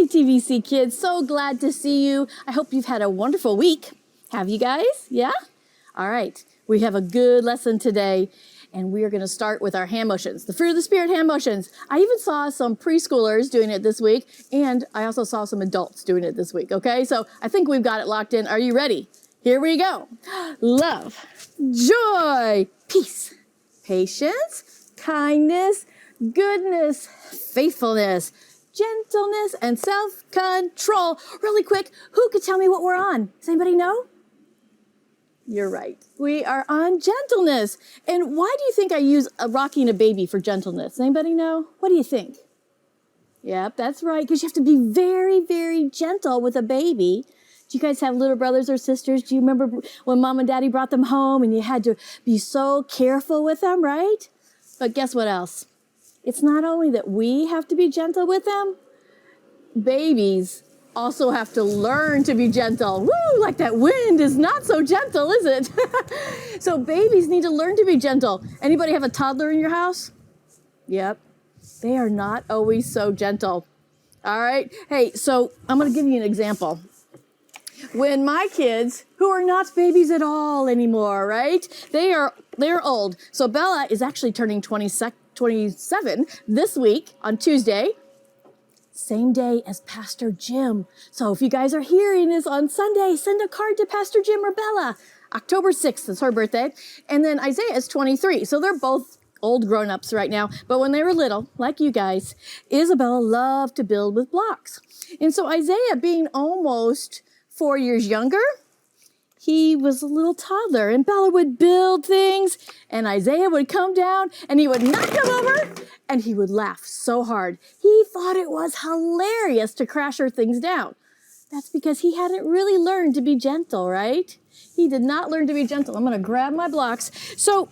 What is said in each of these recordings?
Hey, TVC Kids, so glad to see you. I hope you've had a wonderful week. Have you guys? Yeah? All right, we have a good lesson today, and we are going to start with our hand motions, the fruit of the Spirit hand motions. I even saw some preschoolers doing it this week, and I also saw some adults doing it this week, okay? So I think we've got it locked in. Are you ready? Here we go. Love, joy, peace, patience, kindness, goodness, faithfulness, gentleness, and self-control. Really quick, who could tell me what we're on? Does anybody know? You're right. We are on gentleness. And why do you think I use rocking a baby for gentleness? Anybody know? What do you think? Yep, that's right, because you have to be very, very gentle with a baby. Do you guys have little brothers or sisters? Do you remember when mom and daddy brought them home and you had to be so careful with them, right? But guess what else? It's not only that we have to be gentle with them, babies also have to learn to be gentle. Woo, like that wind is not so gentle, is it? So babies need to learn to be gentle. Anybody have a toddler in your house? Yep. They are not always so gentle. All right. Hey, so I'm going to give you an example. When my kids, who are not babies at all anymore, right? They're old. So Bella is actually turning 27 this week on Tuesday, same day as Pastor Jim. So if you guys are hearing this on Sunday, send a card to Pastor Jim or Bella. October 6th is her birthday. And then Isaiah is 23. So they're both old grown-ups right now. But when they were little, like you guys, Isabella loved to build with blocks. And so Isaiah, being almost 4 years younger, he was a little toddler, and Bella would build things, and Isaiah would come down, and he would knock him over, and he would laugh so hard. He thought it was hilarious to crash her things down. That's because he hadn't really learned to be gentle, right? He did not learn to be gentle. I'm going to grab my blocks. So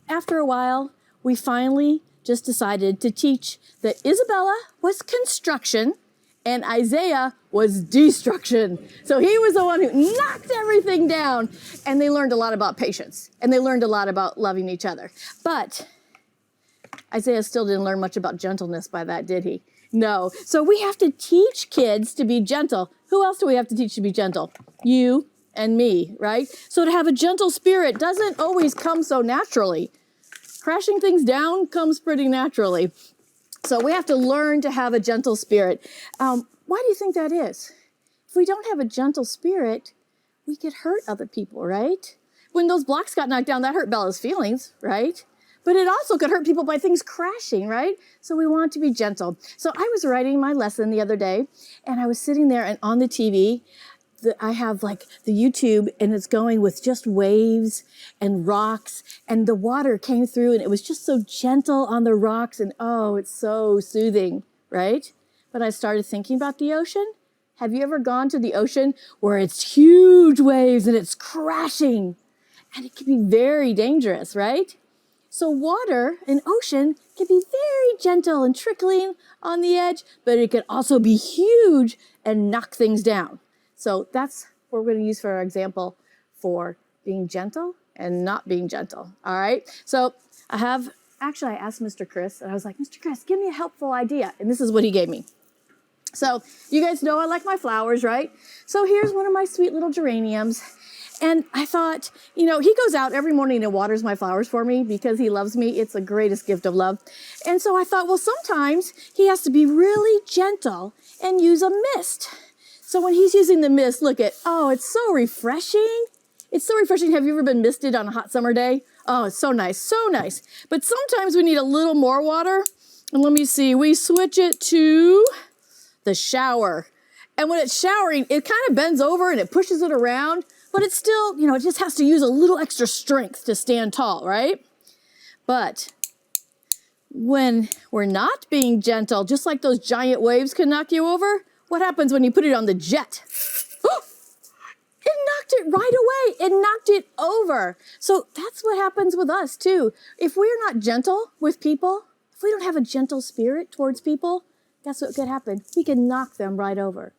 after a while, we finally just decided to teach that Isabella was construction, and Isaiah was destruction. So he was the one who knocked everything down. And they learned a lot about patience. And they learned a lot about loving each other. But Isaiah still didn't learn much about gentleness by that, did he? No. So we have to teach kids to be gentle. Who else do we have to teach to be gentle? You and me, right? So to have a gentle spirit doesn't always come so naturally. Crashing things down comes pretty naturally. So we have to learn to have a gentle spirit. Why do you think that is? If we don't have a gentle spirit, we could hurt other people, right? When those blocks got knocked down, that hurt Bella's feelings, right? But it also could hurt people by things crashing, right? So we want to be gentle. So I was writing my lesson the other day, and I was sitting there, and on the TV, I have like the YouTube, and it's going with just waves and rocks, and the water came through, and it was just so gentle on the rocks, and oh, it's so soothing, right? But I started thinking about the ocean. Have you ever gone to the ocean where it's huge waves and it's crashing? And it can be very dangerous, right? So water and ocean can be very gentle and trickling on the edge, but it can also be huge and knock things down. So that's what we're going to use for our example for being gentle and not being gentle. All right. So I asked Mr. Chris, and I was like, Mr. Chris, give me a helpful idea. And this is what he gave me. So you guys know I like my flowers, right? So here's one of my sweet little geraniums. And I thought, he goes out every morning and waters my flowers for me because he loves me. It's the greatest gift of love. And so I thought, well, sometimes he has to be really gentle and use a mist. So when he's using the mist, it's so refreshing. It's so refreshing. Have you ever been misted on a hot summer day? Oh, it's so nice, so nice. But sometimes we need a little more water. And let me see, we switch it to the shower. And when it's showering, it kind of bends over and it pushes it around, but it's still, it just has to use a little extra strength to stand tall, right? But when we're not being gentle, just like those giant waves can knock you over, what happens when you put it on the jet? It knocked it right away. It knocked it over. So that's what happens with us too. If we're not gentle with people, if we don't have a gentle spirit towards people, guess what could happen? We can knock them right over.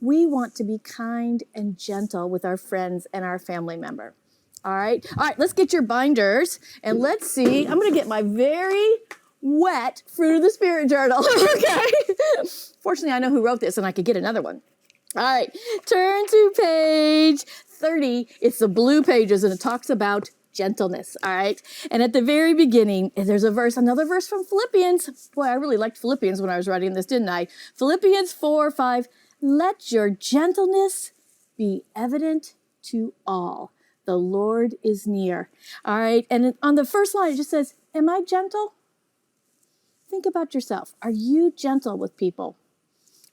We want to be kind and gentle with our friends and our family member. All right, let's get your binders and let's see. I'm going to get my very wet Fruit of the Spirit journal. Okay. Fortunately, I know who wrote this and I could get another one. All right. Turn to page 30. It's the blue pages and it talks about gentleness. All right. And at the very beginning, there's a verse, another verse from Philippians. Boy, I really liked Philippians when I was writing this, didn't I? Philippians 4:5. Let your gentleness be evident to all. The Lord is near. All right. And on the first line, it just says, am I gentle? Think about yourself. Are you gentle with people?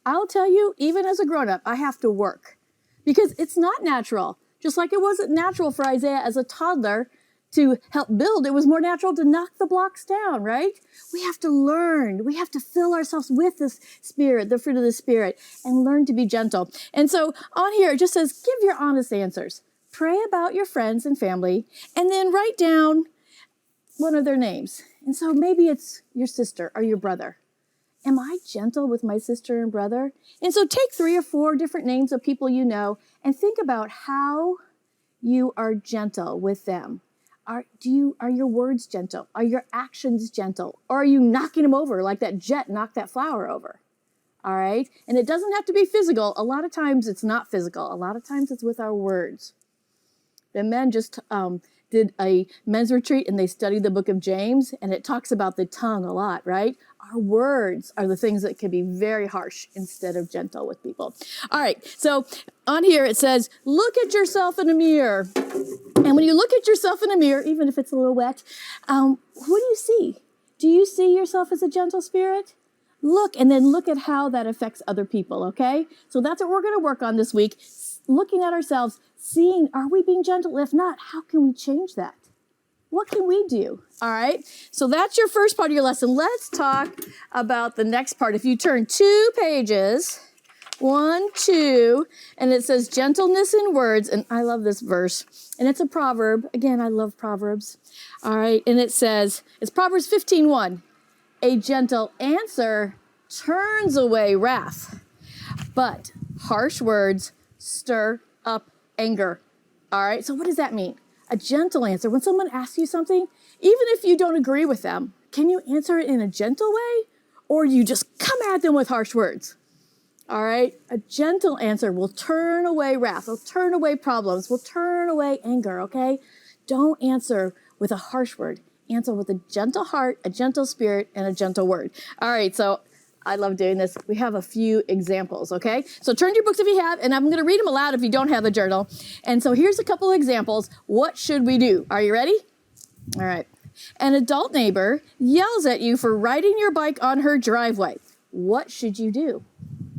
I'll tell you, even as a grown-up, I have to work because it's not natural. Just like it wasn't natural for Isaiah as a toddler to help build, it was more natural to knock the blocks down, right? We have to learn. We have to fill ourselves with the Spirit, the fruit of the Spirit, and learn to be gentle. And so on here, it just says, give your honest answers. Pray about your friends and family, and then write down one of their names. And so maybe it's your sister or your brother. Am I gentle with my sister and brother? And so take 3 or 4 different names of people you know and think about how you are gentle with them. Are your words gentle? Are your actions gentle? Or are you knocking them over like that jet knocked that flower over? All right? And it doesn't have to be physical. A lot of times it's not physical. A lot of times it's with our words. The men just did a men's retreat and they studied the book of James, and it talks about the tongue a lot, right? Our words are the things that can be very harsh instead of gentle with people. All right, so on here it says, look at yourself in a mirror. And when you look at yourself in a mirror, even if it's a little wet, what do you see? Do you see yourself as a gentle spirit? Look, and then look at how that affects other people, okay? So that's what we're going to work on this week, looking at ourselves, seeing, are we being gentle? If not, how can we change that? What can we do? All right. So that's your first part of your lesson. Let's talk about the next part. If you turn 2 pages, 1, 2, and it says gentleness in words. And I love this verse. And it's a proverb. Again, I love Proverbs. All right. And it says, it's Proverbs 15:1. A gentle answer turns away wrath, but harsh words stir up anger. All right. So what does that mean? A gentle answer. When someone asks you something, even if you don't agree with them, can you answer it in a gentle way? Or you just come at them with harsh words? All right. A gentle answer will turn away wrath, will turn away problems, will turn away anger. Okay. Don't answer with a harsh word. Answer with a gentle heart, a gentle spirit, and a gentle word. All right. So I love doing this. We have a few examples, okay? So turn to your books if you have, and I'm going to read them aloud if you don't have a journal. And so here's a couple of examples. What should we do? Are you ready? All right. An adult neighbor yells at you for riding your bike on her driveway. What should you do?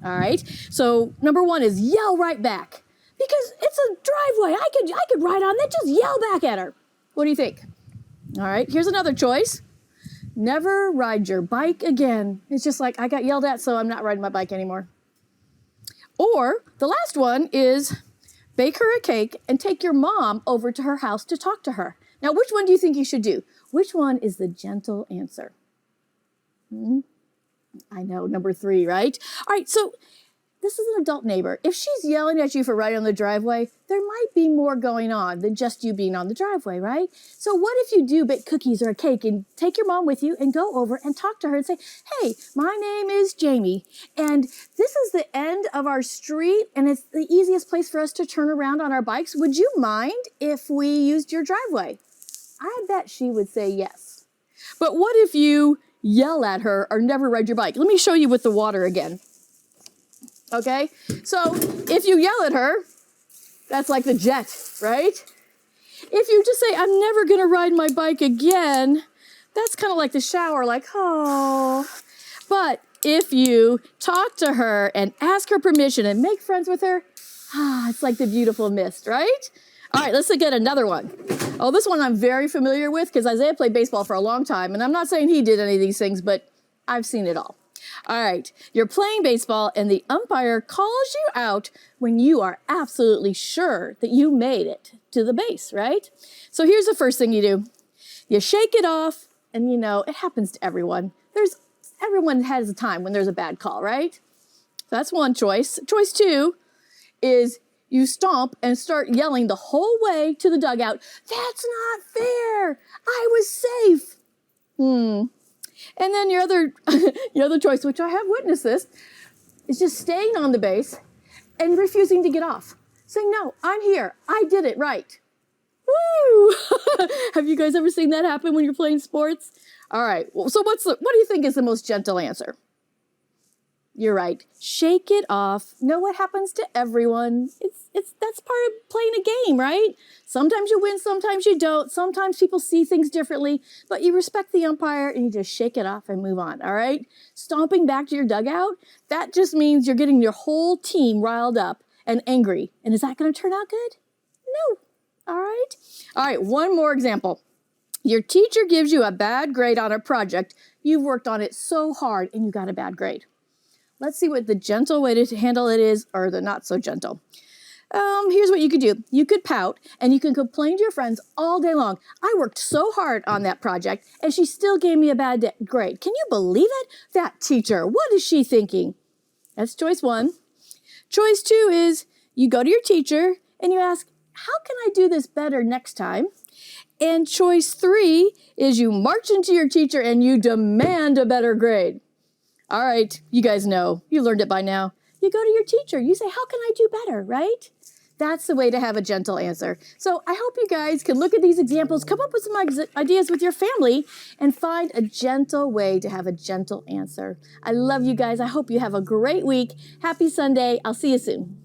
All right. So number 1 is yell right back. Because it's a driveway. I could ride on that. Just yell back at her. What do you think? All right. Here's another choice. Never ride your bike again. It's just like, I got yelled at, so I'm not riding my bike anymore. Or the last one is bake her a cake and take your mom over to her house to talk to her. Now, which one do you think you should do? Which one is the gentle answer? I know, number 3, right? All right, so this is an adult neighbor. If she's yelling at you for riding on the driveway, there might be more going on than just you being on the driveway, right? So what if you do bake cookies or a cake and take your mom with you and go over and talk to her and say, hey, my name is Jamie, and this is the end of our street, and it's the easiest place for us to turn around on our bikes. Would you mind if we used your driveway? I bet she would say yes. But what if you yell at her or never ride your bike? Let me show you with the water again. Okay, so if you yell at her, that's like the jet, right? If you just say, I'm never going to ride my bike again, that's kind of like the shower, like, oh. But if you talk to her and ask her permission and make friends with her, it's like the beautiful mist, right? All right, let's look at another one. Oh, this one I'm very familiar with because Isaiah played baseball for a long time. And I'm not saying he did any of these things, but I've seen it all. All right, you're playing baseball and the umpire calls you out when you are absolutely sure that you made it to the base, right? So here's the first thing you do. You shake it off, and you know, it happens to everyone. Everyone has a time when there's a bad call, right? So that's one choice. Choice 2 is you stomp and start yelling the whole way to the dugout, that's not fair, I was safe. And then your other, your other choice, which I have witnessed this, is just staying on the base and refusing to get off. Saying, no, I'm here. I did it right. Woo! Have you guys ever seen that happen when you're playing sports? All right. Well, so what do you think is the most gentle answer? You're right. Shake it off. Know what happens to everyone. That's part of playing a game, right? Sometimes you win, sometimes you don't. Sometimes people see things differently, but you respect the umpire and you just shake it off and move on, all right? Stomping back to your dugout, that just means you're getting your whole team riled up and angry. And is that going to turn out good? No. All right. All right, one more example. Your teacher gives you a bad grade on a project. You've worked on it so hard and you got a bad grade. Let's see what the gentle way to handle it is, or the not so gentle. Here's what you could do. You could pout and you can complain to your friends all day long. I worked so hard on that project and she still gave me a bad grade. Can you believe it? That teacher, what is she thinking? That's choice one. Choice two is you go to your teacher and you ask, how can I do this better next time? And choice three is you march into your teacher and you demand a better grade. All right, you guys know, you learned it by now. You go to your teacher, you say, how can I do better, right? That's the way to have a gentle answer. So I hope you guys can look at these examples, come up with some ideas with your family, and find a gentle way to have a gentle answer. I love you guys. I hope you have a great week. Happy Sunday. I'll see you soon.